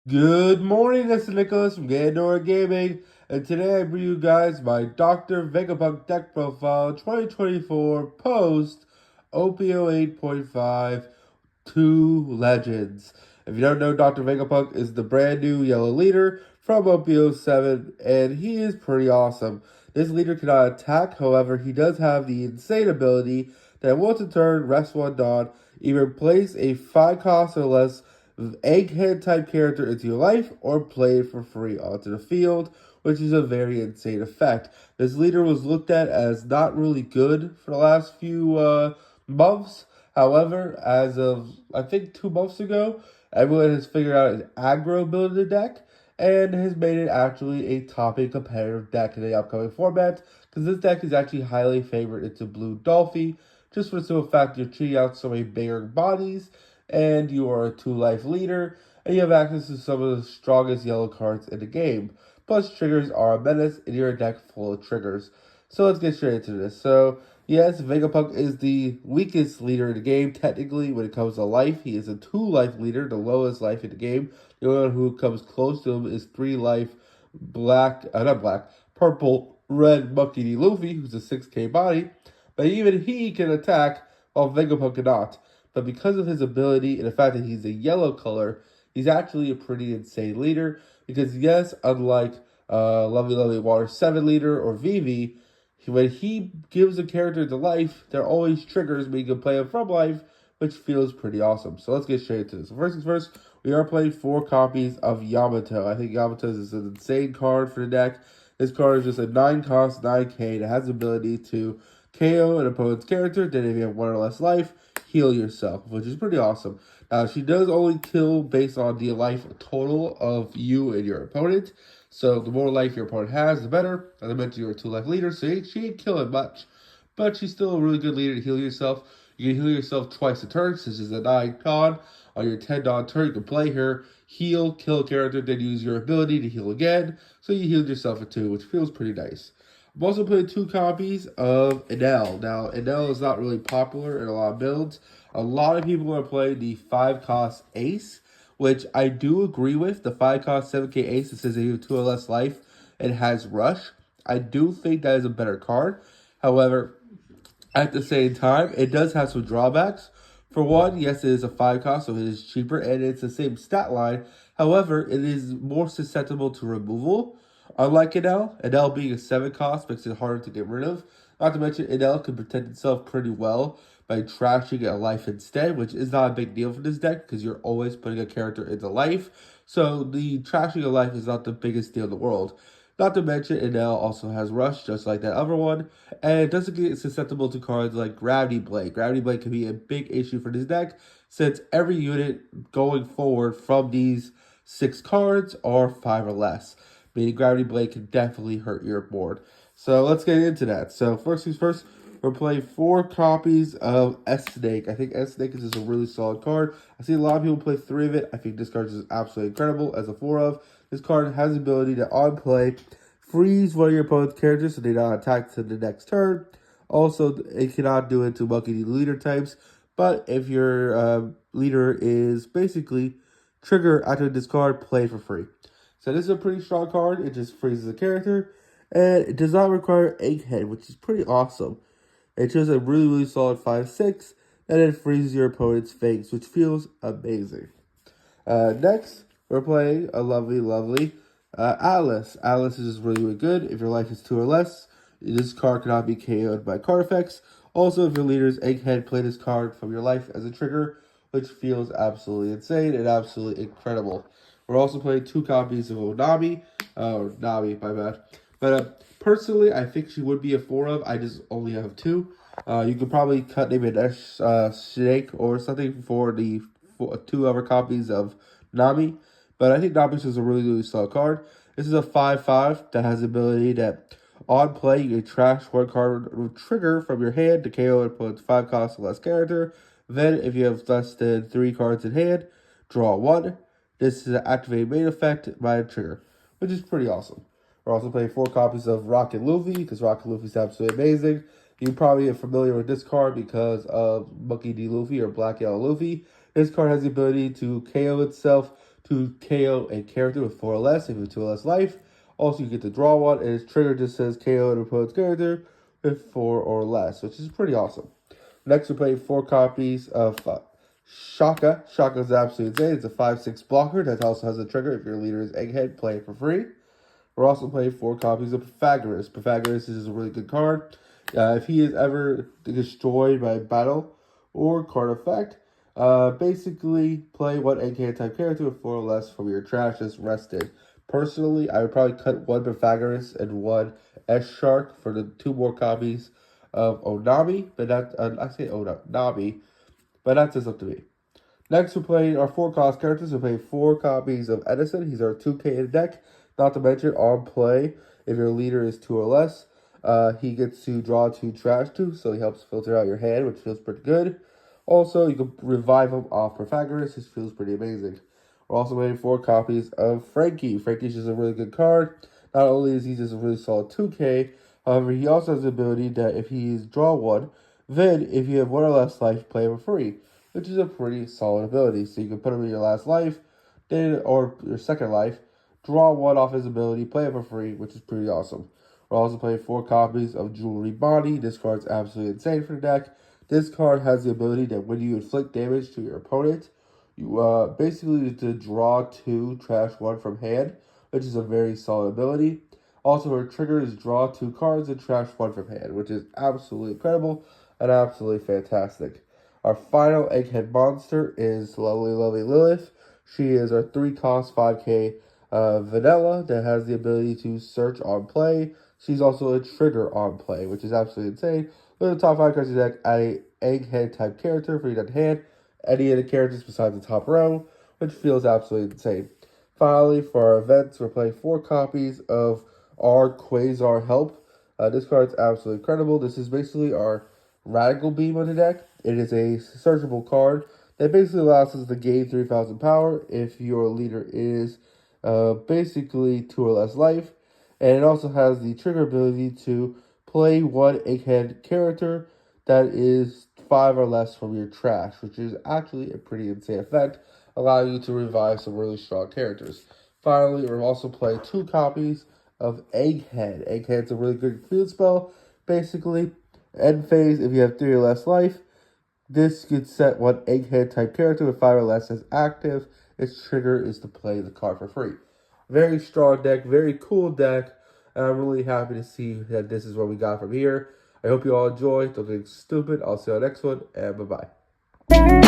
Good morning, this is Nicholas from Gandor Gaming, and today I bring you guys my Dr. Vegapunk deck profile 2024 post OP08.5 2 Legends. If you don't know, Dr. Vegapunk is the brand new yellow leader from OP07, and he is pretty awesome. This leader cannot attack, however, he does have the insane ability that once a turn, rest one Dawn, either place a 5 cost or less egghead type character into your life or play it for free onto the field, which is a very insane effect. This leader was looked at as not really good for the last few months. However, as of I think 2 months ago, everyone has figured out an aggro build of the deck and has made it actually a top and competitive deck in the upcoming format, because this deck is actually highly favored into Blue Dolphy, just for the simple fact you're cheating out so many bigger bodies, and you are a 2-life leader, and you have access to some of the strongest yellow cards in the game. Plus, triggers are a menace, and you're a deck full of triggers. So let's get straight into this. So, yes, Vegapunk is the weakest leader in the game, technically, when it comes to life. He is a 2-life leader, the lowest life in the game. The only one who comes close to him is 3-life purple, red Monkey D. Luffy, who's a 6k body. But even he can attack, while Vegapunk cannot. But because of his ability and the fact that he's a yellow color, he's actually a pretty insane leader. Because yes, unlike Lovely Lovely Water 7 leader or Vivi, when he gives a character to life, there are always triggers where you can play him from life, which feels pretty awesome. So let's get straight into this. So first things first, we are playing 4 copies of Yamato. I think Yamato is an insane card for the deck. This card is just a 9 cost, 9k that has the ability to KO an opponent's character. Then if you have 1 or less life, heal yourself, which is pretty awesome. Now, she does only kill based on the life total of you and your opponent. So the more life your opponent has, the better. As I mentioned, you're a 2-life leader, so she ain't killing much. But she's still a really good leader to heal yourself. You can heal yourself twice a turn, since it's a 9 con. On your 10 dawn turn, you can play her, heal, kill a character, then use your ability to heal again. So you healed yourself for 2, which feels pretty nice. I'm also playing 2 copies of Enel. Now, Enel is not really popular in a lot of builds. A lot of people are playing the 5 cost Ace, which I do agree with. The 5 cost 7k Ace that says that you have 2 or less life and has Rush. I do think that is a better card. However, at the same time, it does have some drawbacks. For one, yes, it is a 5 cost, so it is cheaper, and it's the same stat line. However, it is more susceptible to removal. Unlike Enel being a 7 cost makes it harder to get rid of. Not to mention, Enel can protect itself pretty well by trashing a life instead, which is not a big deal for this deck, because you're always putting a character into life. So the trashing of life is not the biggest deal in the world. Not to mention, Enel also has Rush, just like that other one, and it doesn't get susceptible to cards like Gravity Blade. Gravity Blade can be a big issue for this deck, since every unit going forward from these 6 cards are 5 or less. Meaning Gravity Blade can definitely hurt your board. So let's get into that. So first things first, we're playing 4 copies of S-Snake. I think S-Snake is just a really solid card. I see a lot of people play 3 of it. I think this card is absolutely incredible as a 4 of. This card has the ability to, on play, freeze one of your opponent's characters so they don't attack to the next turn. Also, it cannot do it to Monkey D leader types. But if your leader is basically trigger after discard, play for free. So this is a pretty strong card. It just freezes a character. And it does not require Egghead, which is pretty awesome. It shows a really, really solid 5/6, and it freezes your opponent's face, which feels amazing. Next, we're playing a lovely, lovely Atlas. Atlas is really, really good. If your life is 2 or less, this card cannot be KO'd by card effects. Also, if your leader's Egghead, play this card from your life as a trigger, which feels absolutely insane and absolutely incredible. We're also playing 2 copies of Onami, or Nami, my bad. But personally, I think she would be a 4 of. I just only have 2. You could probably cut maybe an snake or something for the 2 other copies of Nami. But I think Nami is a really, really solid card. This is a 5/5 that has the ability that on play, you can trash 1 card with trigger from your hand to KO and put 5 cost or less character. Then, if you have less than 3 cards in hand, draw 1. This is an activated main effect by a trigger, which is pretty awesome. We're also playing 4 copies of Rocket Luffy, because Rocket Luffy is absolutely amazing. You probably are familiar with this card because of Monkey D. Luffy or Black Yellow Luffy. This card has the ability to KO itself to KO a character with 4 or less if you have 2 or less life. Also, you get to draw one, and its trigger just says KO an opponent's character with 4 or less, which is pretty awesome. Next, we play 4 copies of Shaka. Shaka is absolutely insane. It's a 5/6 blocker that also has a trigger. If your leader is Egghead, play it for free. We're also playing 4 copies of Pythagoras. Pythagoras is a really good card. If he is ever destroyed by battle or card effect, basically play one Egghead type character with 4 or less from your trash that's rested. Personally, I would probably cut 1 Pythagoras and 1 S-Shark for the 2 more copies of Onami, but that I say Onami, but that's just up to me. Next, we're playing our 4 cost characters. We're playing 4 copies of Edison. He's our 2K in deck. Not to mention, on play, if your leader is 2 or less, he gets to draw 2 trash 2, so he helps filter out your hand, which feels pretty good. Also, you can revive him off Pythagoras, which feels pretty amazing. We're also playing 4 copies of Frankie. Frankie's just a really good card. Not only is he just a really solid 2K, however, he also has the ability that if he's draw 1, then if you have 1 or less life, play him for free, which is a pretty solid ability. So you can put him in your last life, then or your second life, draw 1 off his ability, play it for free, which is pretty awesome. We're also playing 4 copies of Jewelry Body. This card's absolutely insane for the deck. This card has the ability that when you inflict damage to your opponent, you basically need to draw 2, trash 1 from hand, which is a very solid ability. Also, her trigger is draw 2 cards and trash 1 from hand, which is absolutely incredible and absolutely fantastic. Our final Egghead monster is Lovely Lilith. She is our 3 cost 5K vanilla that has the ability to search on play. She's also a trigger on play, which is absolutely insane. Look at the top 5 cards of the deck. Add a Egghead type character for your hand. Any of the characters besides the top row, which feels absolutely insane. Finally, for our events, we're playing 4 copies of our Quasar Help. This card's absolutely incredible. This is basically our Radical Beam on the deck. It is a searchable card that basically allows us to gain 3,000 power if your leader is basically 2 or less life. And it also has the trigger ability to play 1 Egghead character that is 5 or less from your trash, which is actually a pretty insane effect, allowing you to revive some really strong characters. Finally, we're also playing 2 copies of Egghead. Egghead's a really good field spell. Basically, end phase, if you have 3 or less life, this could set 1 Egghead type character with 5 or less as active. Its trigger is to play the card for free. Very strong deck, very cool deck, and I'm really happy to see that this is what we got from here. I hope you all enjoy. Don't get stupid. I'll see you on the next one, and bye-bye.